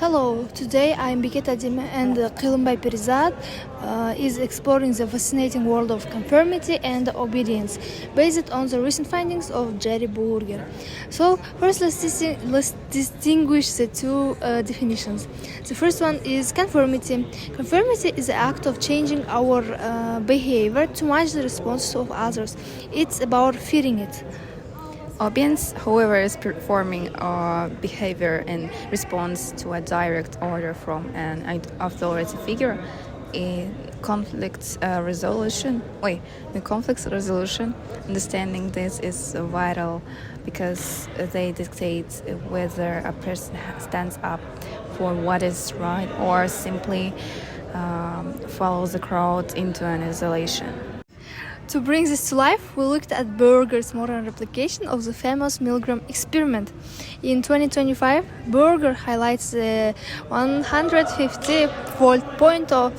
Hello, today I am Biketa Dime and Qilumbay Perizad is exploring the fascinating world of conformity and obedience based on the recent findings of Jerry Burger. So first let's distinguish the two definitions. The first one is conformity. Conformity is the act of changing our behavior to match the responses of others. It's about fitting it. Obedience, however, is performing behavior in response to a direct order from an authority figure. In conflict resolution, understanding this is vital because they dictate whether a person stands up for what is right or simply follows the crowd into an isolation. To bring this to life, we looked at Burger's modern replication of the famous Milgram experiment. In 2025, Burger highlights the 150-volt point of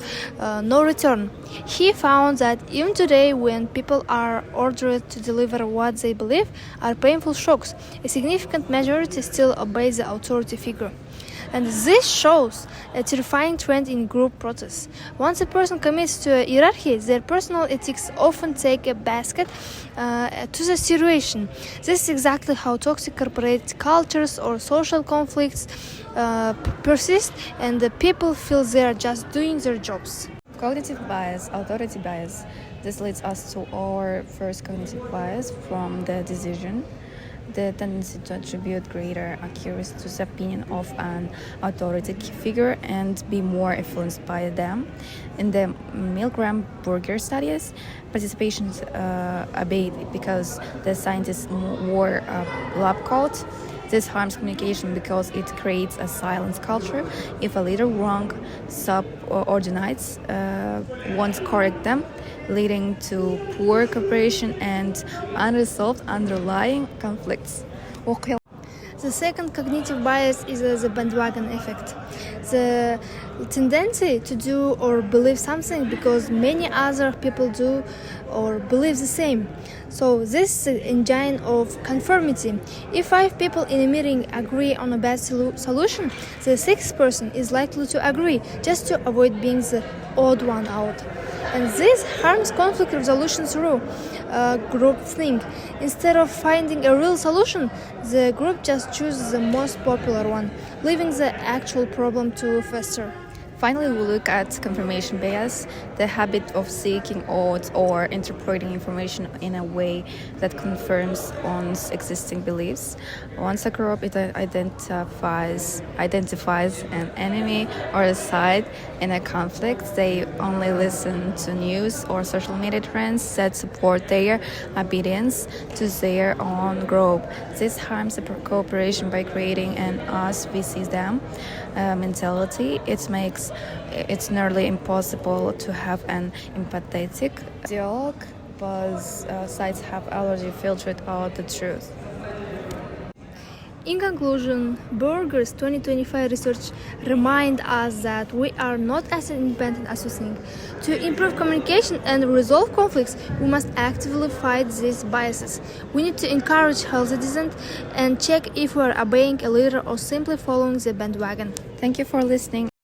no return. He found that even today, when people are ordered to deliver what they believe are painful shocks, a significant majority still obeys the authority figure. And this shows a terrifying trend in group protests. Once a person commits to a hierarchy, their personal ethics often take a basket to the situation. This is exactly how toxic corporate cultures or social conflicts persist, and the people feel they are just doing their jobs. Cognitive bias, authority bias. This leads us to our first cognitive bias from the decision. The tendency to attribute greater accuracy to the opinion of an authority figure and be more influenced by them. In the Milgram-Burger studies, participation abated because the scientists wore lab coats. This harms communication because it creates a silence culture. If a leader wrong subordinates won't correct them, leading to poor cooperation and unresolved underlying conflicts. The second cognitive bias is the bandwagon effect. The tendency to do or believe something because many other people do or believe the same. So this is an engine of conformity. If 5 people in a meeting agree on a bad solution, the 6th person is likely to agree just to avoid being the odd one out. And this harms conflict resolution through groupthink. Instead of finding a real solution, the group just chooses the most popular one, leaving the actual problem to fester. Finally, we look at confirmation bias, the habit of seeking odds or interpreting information in a way that confirms one's existing beliefs. Once a group identifies an enemy or a side in a conflict, they only listen to news or social media trends that support their obedience to their own group. This harms the cooperation by creating an us versus them mentality. It's nearly impossible to have an empathetic dialogue because sides have already filtered out the truth. In conclusion, Burger's 2025 research reminds us that we are not as independent as we think. To improve communication and resolve conflicts, we must actively fight these biases. We need to encourage healthy dissent and check if we are obeying a leader or simply following the bandwagon. Thank you for listening.